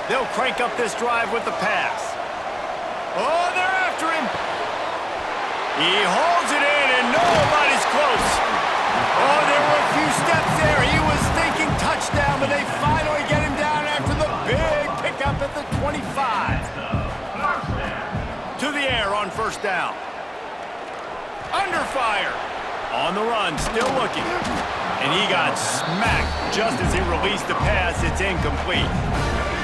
They'll crank up this drive with the pass. Oh, they're after him. He holds it in, and nobody's close. Oh, there were a few steps there. He was thinking touchdown, but they finally get him down after the big pickup at the 25. To the air on first down. Under fire. On the run, still looking. And he got smacked just as he released the pass. It's incomplete.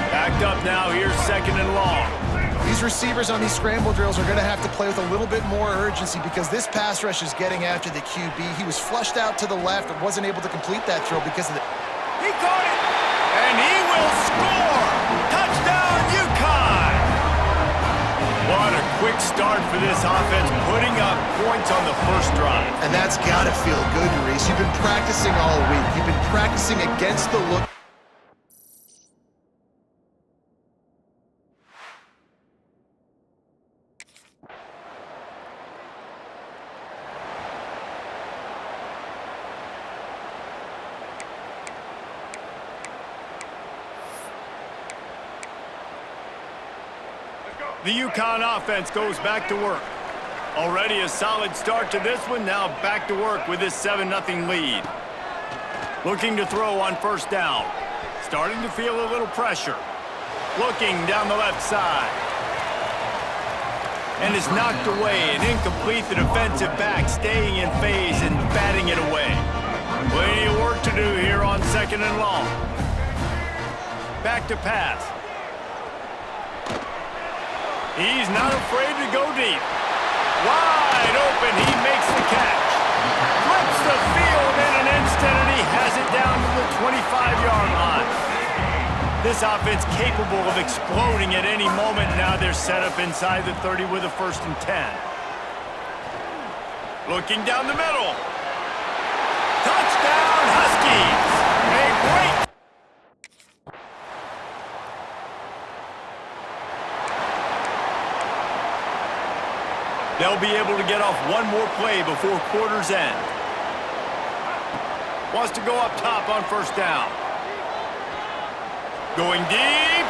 Backed up now, here's second and long. These receivers on these scramble drills are going to have to play with a little bit more urgency because this pass rush is getting after the QB. He was flushed out to the left and wasn't able to complete that throw because of the... He caught it, and he will score! Touchdown, UConn! What a quick start for this offense, putting up points on the first drive. And that's got to feel good, Reese. You've been practicing all week. You've been practicing against the look. The UConn offense goes back to work. Already a solid start to this one, now back to work with this 7-0 lead. Looking to throw on first down. Starting to feel a little pressure. Looking down the left side. And is knocked away and incomplete. The defensive back staying in phase and batting it away. Plenty of work to do here on second and long. Back to pass. He's not afraid to go deep. Wide open, he makes the catch. Flips the field in an instant, and he has it down to the 25-yard line. This offense capable of exploding at any moment. Now they're set up inside the 30 with a 1st and 10. Looking down the middle. Touchdown, Huskies! A great... They'll be able to get off one more play before quarter's end. Wants to go up top on first down. Going deep.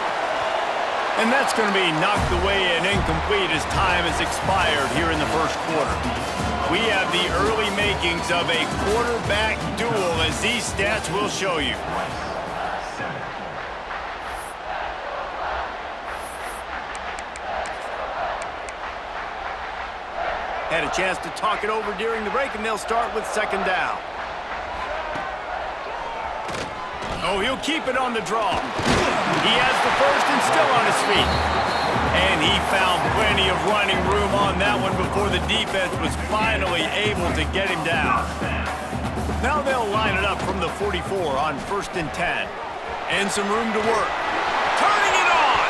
And that's going to be knocked away and incomplete as time has expired here in the first quarter. We have the early makings of a quarterback duel, as these stats will show you. Had a chance to talk it over during the break, and they'll start with second down. Oh, he'll keep it on the draw. He has the first and still on his feet. And he found plenty of running room on that one before the defense was finally able to get him down. Now they'll line it up from the 44 on 1st and 10. And some room to work. Turning it on!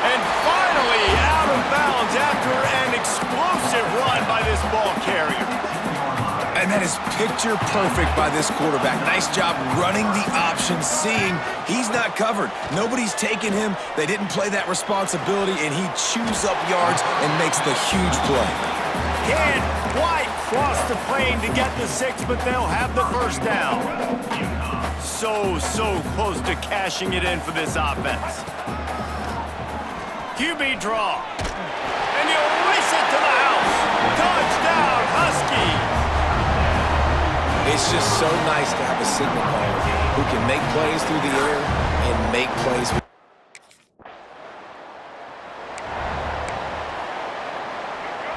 And finally out of bounds after an explosive run by this ball carrier. And that is picture perfect by this quarterback. Nice job running the option, seeing he's not covered. Nobody's taking him. They didn't play that responsibility, and he chews up yards and makes the huge play. Can't quite cross the plane to get the 6, but they'll have the first down. So close to cashing it in for this offense. QB draw. And he'll race it to the house. Touchdown, Huskies. It's just so nice to have a signal player who can make plays through the air and make plays.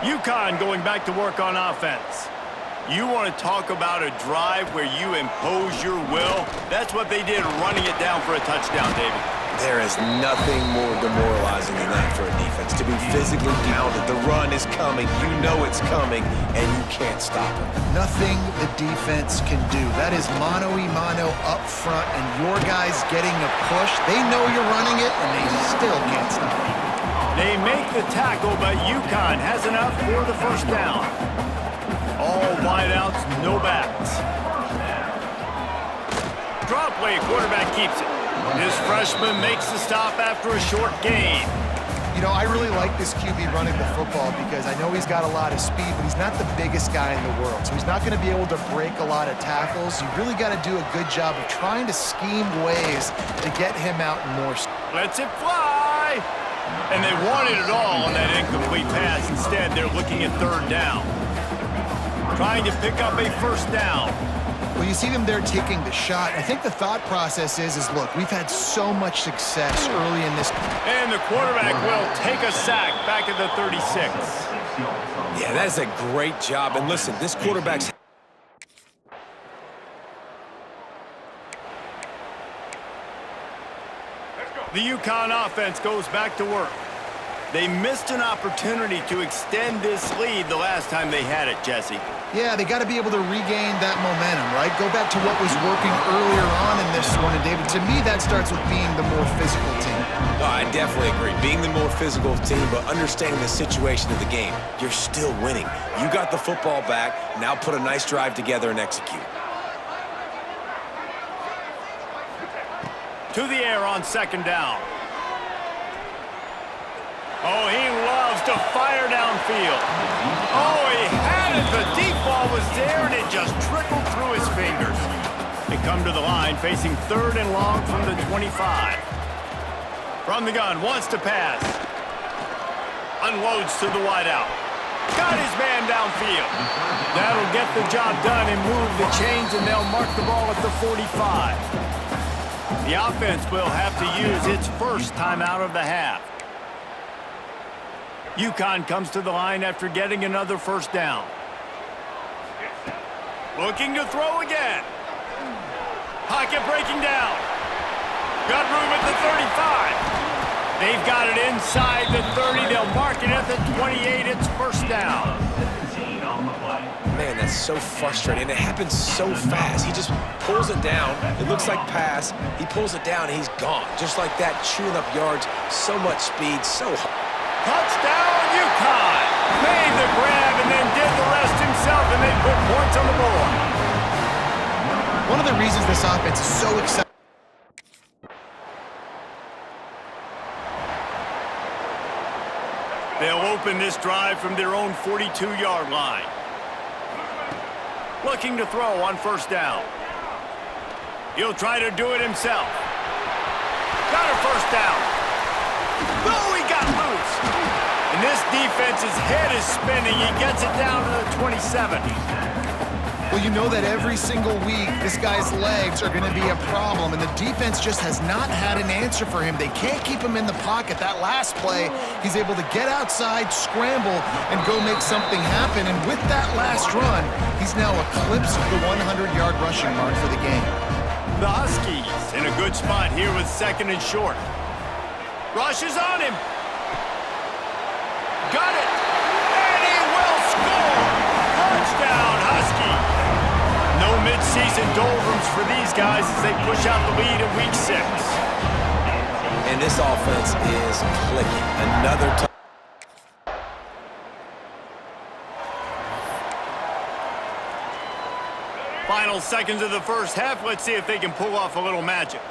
UConn going back to work on offense. You want to talk about a drive where you impose your will? That's what they did, running it down for a touchdown, David. There is nothing more demoralizing than that for a defense, to be physically pounded. The run is coming, you know it's coming, and you can't stop it. Nothing the defense can do. That is mano-a-mano up front, and your guys getting a push. They know you're running it, and they still can't stop it. They make the tackle, but UConn has enough for the first down. All wideouts, no backs. Drop play, quarterback keeps it. This freshman makes the stop after a short gain. You know, I really like this QB running the football because I know he's got a lot of speed, but he's not the biggest guy in the world. So he's not going to be able to break a lot of tackles. You really got to do a good job of trying to scheme ways to get him out more. Lets it fly! And they wanted it all on that incomplete pass. Instead, they're looking at third down. Trying to pick up a first down. Well, you see them there taking the shot. I think the thought process is look, we've had so much success early in this. And the quarterback will take a sack back at the 36. Yeah, that is a great job. And listen, this quarterback's... The UConn offense goes back to work. They missed an opportunity to extend this lead the last time they had it, Jesse. Yeah, they got to be able to regain that momentum, right? Go back to what was working earlier on in this one. And, David, to me, that starts with being the more physical team. Oh, I definitely agree. Being the more physical team, but understanding the situation of the game. You're still winning. You got the football back. Now put a nice drive together and execute. To the air on second down. Oh, he loves to fire downfield. Oh, he had it. The deep ball was there, and it just trickled through his fingers. They come to the line, facing third and long from the 25. From the gun, wants to pass. Unloads to the wideout. Got his man downfield. That'll get the job done and move the chains, and they'll mark the ball at the 45. The offense will have to use its first timeout of the half. UConn comes to the line after getting another first down. Looking to throw again. Pocket breaking down. Got room at the 35. They've got it inside the 30. They'll mark it at the 28. It's first down. Man, that's so frustrating. It happens so fast. He just pulls it down. It looks like pass. He pulls it down, and he's gone. Just like that, chewing up yards. So much speed, so hard. Touchdown, UConn! Made the grab and then did the rest himself, and they put points on the board. One of the reasons this offense is so exciting. They'll open this drive from their own 42-yard line. Looking to throw on first down. He'll try to do it himself. Got a first down. Oh, he got loose. And this defense's head is spinning. He gets it down to the 27. Well, you know that every single week, this guy's legs are going to be a problem, and the defense just has not had an answer for him. They can't keep him in the pocket. That last play, he's able to get outside, scramble, and go make something happen. And with that last run, he's now eclipsed the 100-yard rushing mark for the game. The Huskies in a good spot here with second and short. Rushes on him. Got it. And he will score. Touchdown, Huskies. No midseason doldrums for these guys as they push out the lead in week 6. And this offense is clicking. Another time. Final seconds of the first half. Let's see if they can pull off a little magic.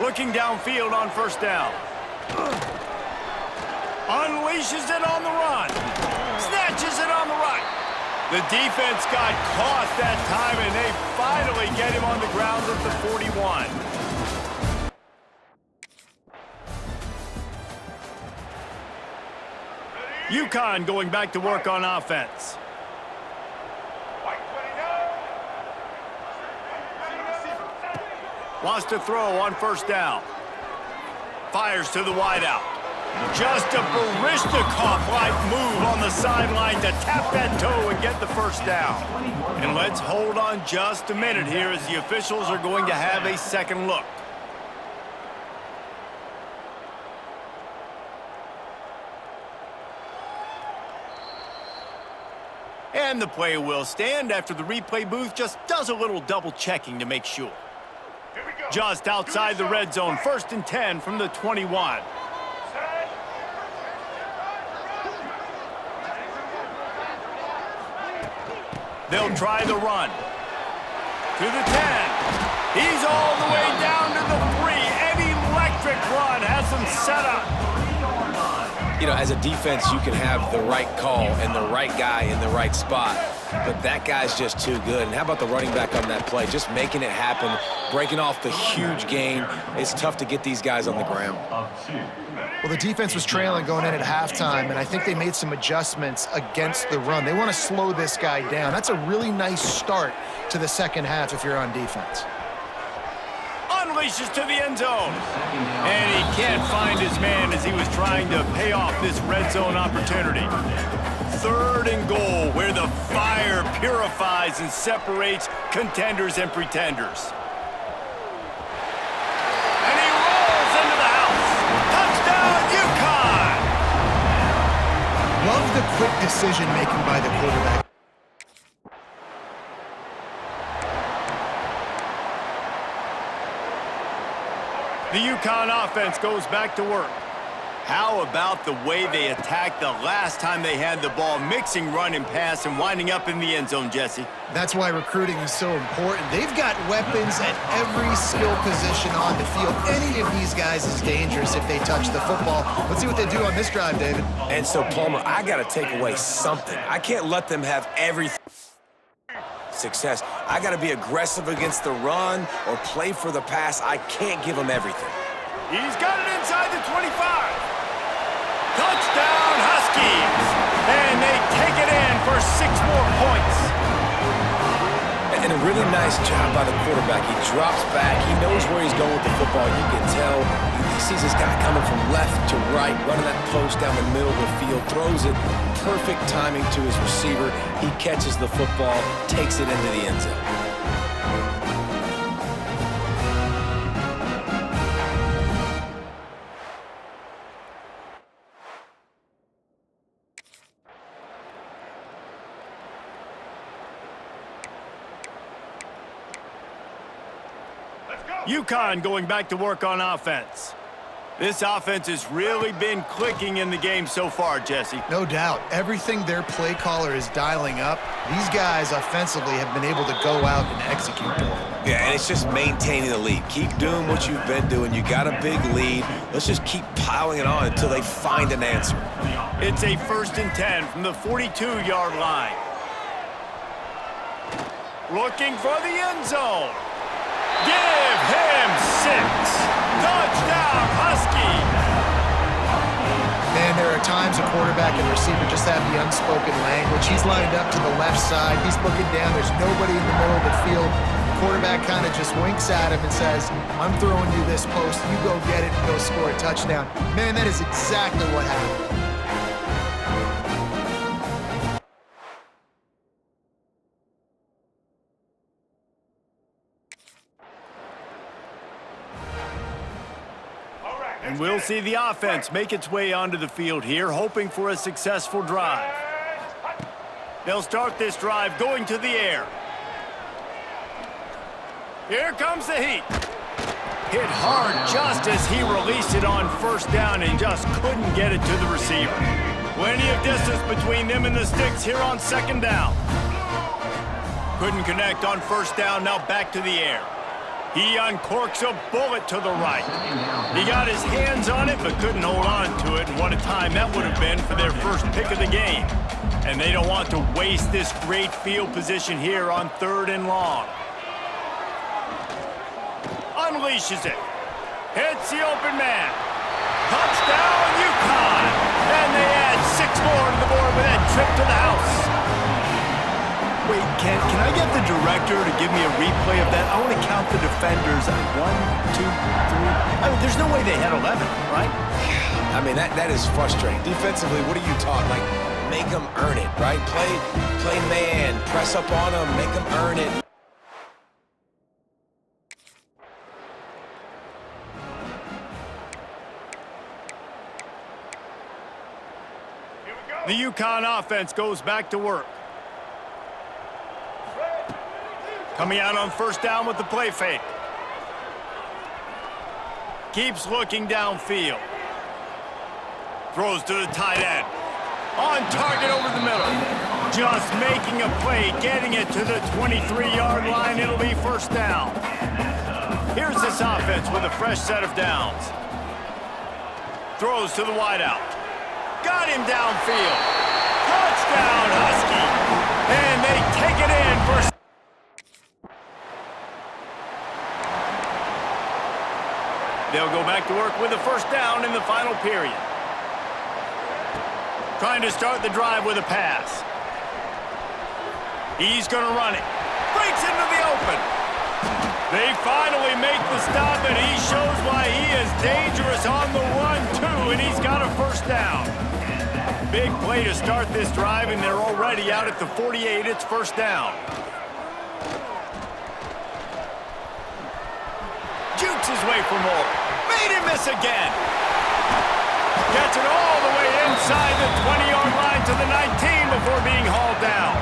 Looking downfield on first down. Unleashes it on the run. Snatches it on the right. The defense got caught that time, and they finally get him on the ground at the 41. UConn going back to work on offense. Wants to throw on first down. Fires to the wideout. Just a Baryshnikov-like move on the sideline to tap that toe and get the first down. And let's hold on just a minute here as the officials are going to have a second look. And the play will stand after the replay booth just does a little double checking to make sure. Just outside the red zone, 1st and 10 from the 21. They'll try the run. To the 10. He's all the way down to the 3, and perfect run has them set up. You know, as a defense, you can have the right call and the right guy in the right spot, but that guy's just too good. And how about the running back on that play? Just making it happen, breaking off the huge gain. It's tough to get these guys on the ground. Well, the defense was trailing going in at halftime, and I think they made some adjustments against the run. They want to slow this guy down. That's a really nice start to the second half if you're on defense. Unleashes to the end zone. And he can't find his man as he was trying to pay off this red zone opportunity. 3rd and goal, where the fire purifies and separates contenders and pretenders. And he rolls into the house. Touchdown, UConn! Love the quick decision-making by the quarterback. The UConn offense goes back to work. How about the way they attacked the last time they had the ball, mixing run and pass and winding up in the end zone, Jesse? That's why recruiting is so important. They've got weapons at every skill position on the field. Any of these guys is dangerous if they touch the football. Let's see what they do on this drive, David. And so, Palmer, I got to take away something. I can't let them have everything. Success. I got to be aggressive against the run or play for the pass. I can't give them everything. He's got it inside the 25. Touchdown, Huskies! And they take it in for 6 more points. And a really nice job by the quarterback. He drops back. He knows where he's going with the football. You can tell. He sees this guy coming from left to right, running that post down the middle of the field, throws it. Perfect timing to his receiver. He catches the football, takes it into the end zone. UConn going back to work on offense. This offense has really been clicking in the game so far, Jesse. No doubt. Everything their play caller is dialing up, these guys offensively have been able to go out and execute. Yeah, and it's just maintaining the lead. Keep doing what you've been doing. You got a big lead. Let's just keep piling it on until they find an answer. It's a 1st and 10 from the 42-yard line. Looking for the end zone. Give him 6. Touchdown, Huskies! Man, there are times a quarterback and receiver just have the unspoken language. He's lined up to the left side. He's looking down. There's nobody in the middle of the field. The quarterback kind of just winks at him and says, I'm throwing you this post. You go get it and go score a touchdown. Man, that is exactly what happened. And we'll see the offense make its way onto the field here, hoping for a successful drive. They'll start this drive going to the air. Here comes the heat. Hit hard just as he released it on 1st down and just couldn't get it to the receiver. Plenty of distance between them and the sticks here on 2nd down. Couldn't connect on 1st down, now back to the air. He uncorks a bullet to the right. He got his hands on it, but couldn't hold on to it, and what a time that would have been for their first pick of the game. And they don't want to waste this great field position here on 3rd and long. Unleashes it. Hits the open man. Touchdown, UConn! And they add 6 more to the board with that trip to the house. Wait, can I get the director to give me a replay of that? I want to count the defenders. 1, 2, 3. I mean, there's no way they had 11, right? I mean, that is frustrating. Defensively, what are you taught? Like, make them earn it, right? Play man, press up on them, make them earn it. The UConn offense goes back to work. Coming out on 1st down with the play fake. Keeps looking downfield. Throws to the tight end. On target over the middle. Just making a play, getting it to the 23-yard line. It'll be 1st down. Here's this offense with a fresh set of downs. throws to the wideout. Got him downfield. Touchdown, Husky. And they take it in for... They'll go back to work with a first down in the final period. Trying to start the drive with a pass. He's going to run it. Breaks into the open. They finally make the stop, and he shows why he is dangerous on the run, too, and he's got a first down. Big play to start this drive, and they're already out at the 48. It's first down. Jukes his way for more. Made him miss again. Gets it all the way inside the 20-yard line to the 19 before being hauled down.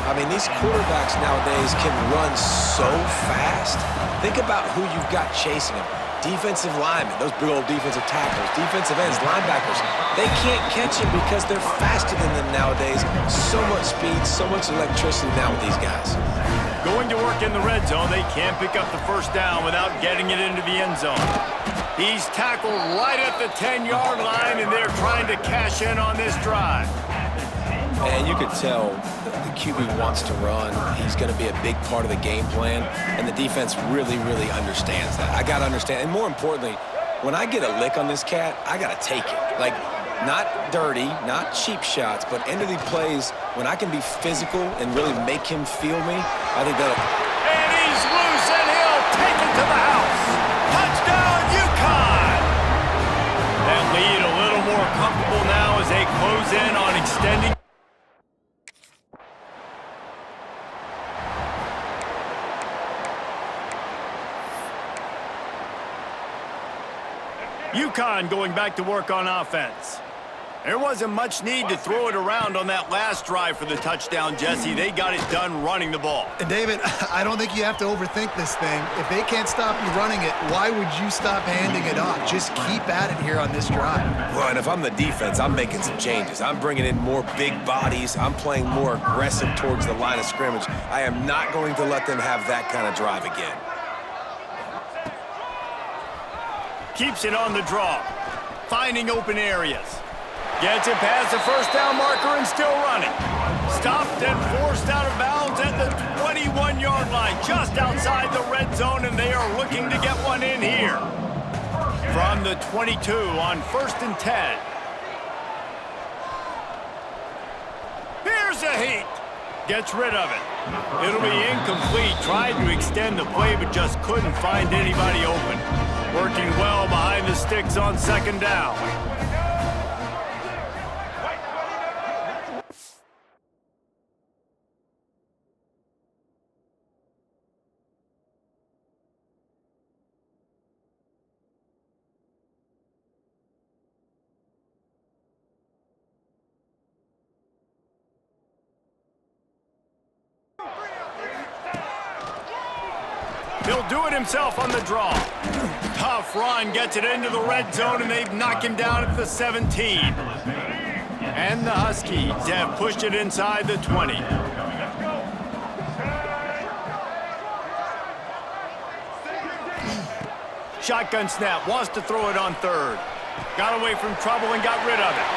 I mean, these quarterbacks nowadays can run so fast. Think about who you've got chasing them. Defensive linemen, those big old defensive tackles, defensive ends, linebackers. They can't catch him because they're faster than them nowadays. So much speed, so much electricity now with these guys. Going to work in the red zone, they can't pick up the first down without getting it into the end zone. He's tackled right at the 10-yard line, and they're trying to cash in on this drive. And you could tell the QB wants to run. He's going to be a big part of the game plan, and the defense really, really understands that. I got to understand, and more importantly, when I get a lick on this cat, I got to take it. Like, not dirty, not cheap shots, but end of the plays, when I can be physical and really make him feel me, I think that'll... And he's loose, and he'll take it to the house. Touchdown, UConn! That lead a little more comfortable now as they close in on extending. UConn going back to work on offense. There wasn't much need to throw it around on that last drive for the touchdown, Jesse. They got it done running the ball. And David, I don't think you have to overthink this thing. If they can't stop you running it, why would you stop handing it off? Just keep at it here on this drive. Well, and if I'm the defense, I'm making some changes. I'm bringing in more big bodies. I'm playing more aggressive towards the line of scrimmage. I am not going to let them have that kind of drive again. Keeps it on the draw. Finding open areas. Gets it past the first down marker and still running. Stopped and forced out of bounds at the 21-yard line, just outside the red zone, and they are looking to get one in here. From the 22 on 1st and 10. Here's a heat. Gets rid of it. It'll be incomplete. Tried to extend the play, but just couldn't find anybody open. Working well behind the sticks on 2nd down. He'll do it himself on the draw. Tough run, gets it into the red zone, and they knock him down at the 17. And the Huskies have pushed it inside the 20. Shotgun snap, wants to throw it on 3rd. Got away from trouble and got rid of it.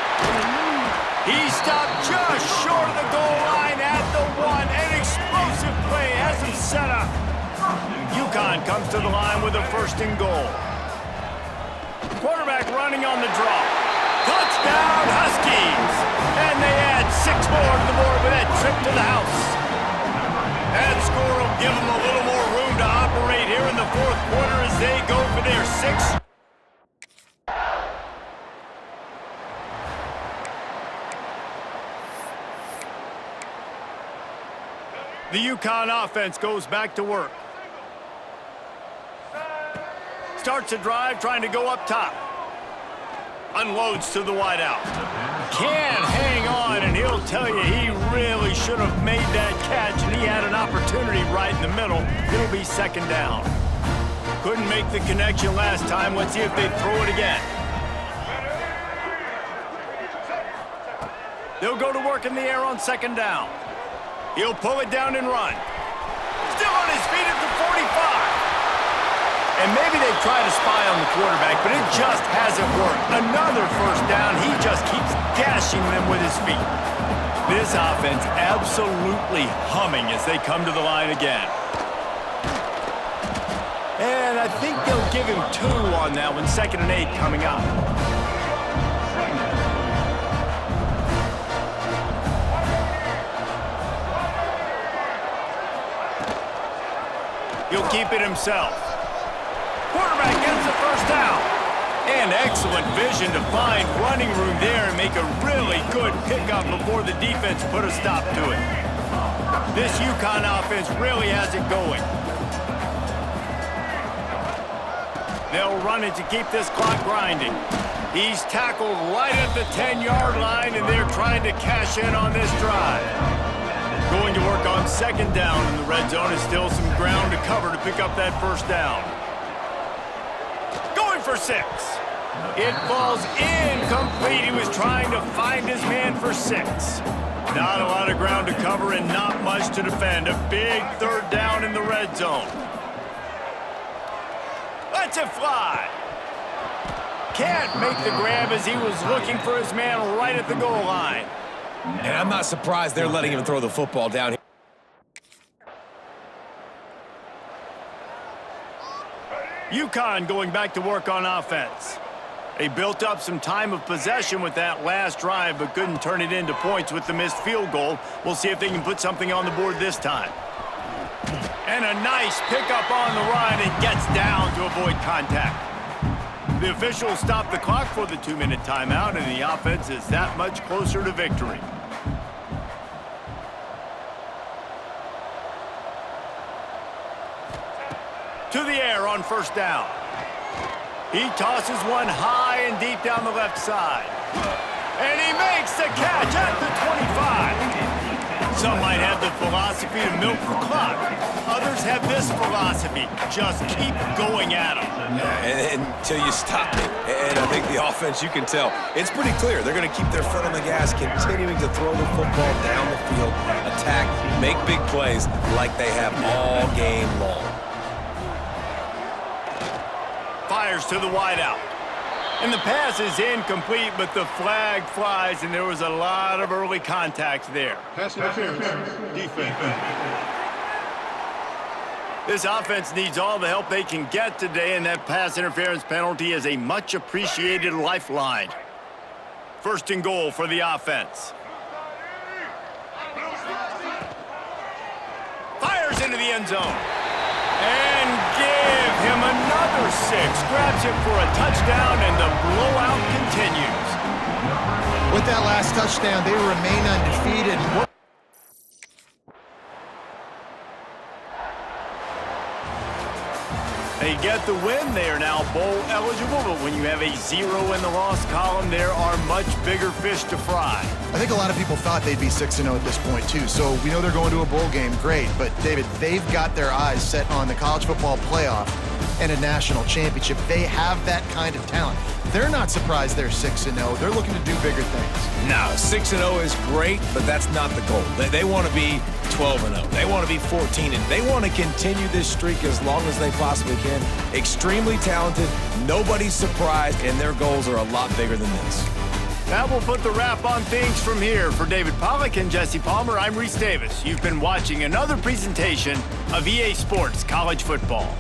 He stopped just short of the goal line at the 1. An explosive play has him set up. UConn comes to the line with a 1st and goal. Quarterback running on the draw. Touchdown, Huskies! And they add 6 more to the board with that trip to the house. That score will give them a little more room to operate here in the 4th quarter as they go for their 6th. The UConn offense goes back to work. Starts a drive trying to go up top. Unloads to the wideout. Can't hang on, and he'll tell you he really should have made that catch, and he had an opportunity right in the middle. It'll be 2nd down. Couldn't make the connection last time. Let's see if they throw it again. They'll go to work in the air on 2nd down. He'll pull it down and run. Still on his feet at the 45. And maybe they've tried to spy on the quarterback, but it just hasn't worked. Another first down. He just keeps gashing them with his feet. This offense absolutely humming as they come to the line again. And I think they'll give him 2 on that one. 2nd and 8 coming up. He'll keep it himself. Quarterback gets the first down. And excellent vision to find running room there and make a really good pickup before the defense put a stop to it. This UConn offense really has it going. They'll run it to keep this clock grinding. He's tackled right at the 10-yard line, and they're trying to cash in on this drive. Going to work on 2nd down in the red zone. Is still some ground to cover to pick up that first down. Going for 6. It falls incomplete. He was trying to find his man for 6. Not a lot of ground to cover and not much to defend. A big 3rd down in the red zone. Lets it fly. Can't make the grab as he was looking for his man right at the goal line. And I'm not surprised they're letting him throw the football down here. UConn going back to work on offense. They built up some time of possession with that last drive, but couldn't turn it into points with the missed field goal. We'll see if they can put something on the board this time. And a nice pickup on the run and gets down to avoid contact. The officials stop the clock for the 2-minute timeout, and the offense is that much closer to victory. To the air on first down. He tosses one high and deep down the left side. And he makes the catch at the 25. Some might have the philosophy to milk the clock. Others have this philosophy. Just keep going at them. Yeah, until you stop it. And I think the offense, you can tell, it's pretty clear. They're going to keep their foot on the gas, continuing to throw the football down the field, attack, make big plays like they have all game long. Fires to the wideout. And the pass is incomplete, but the flag flies, and there was a lot of early contact there. Pass interference. Defense. This offense needs all the help they can get today, and that pass interference penalty is a much-appreciated lifeline. 1st and goal for the offense. Fires into the end zone. And give him another 6. Grabs him for a touchdown, and the blowout continues. With that last touchdown, they remain undefeated. They get the win. They are now bowl eligible, but when you have a 0 in the loss column, there are much bigger fish to fry. I think a lot of people thought they'd be 6-0 at this point, too. So we know they're going to a bowl game. Great. But, David, they've got their eyes set on the college football playoff and a national championship. They have that kind of talent. They're not surprised they're 6-0. They're looking to do bigger things. No, 6-0 is great, but that's not the goal. They want to be 12-0. They want to be 14-0. They want to continue this streak as long as they possibly can. Extremely talented. Nobody's surprised, and their goals are a lot bigger than this. That will put the wrap on things from here. For David Pollack and Jesse Palmer, I'm Reese Davis. You've been watching another presentation of EA Sports College Football.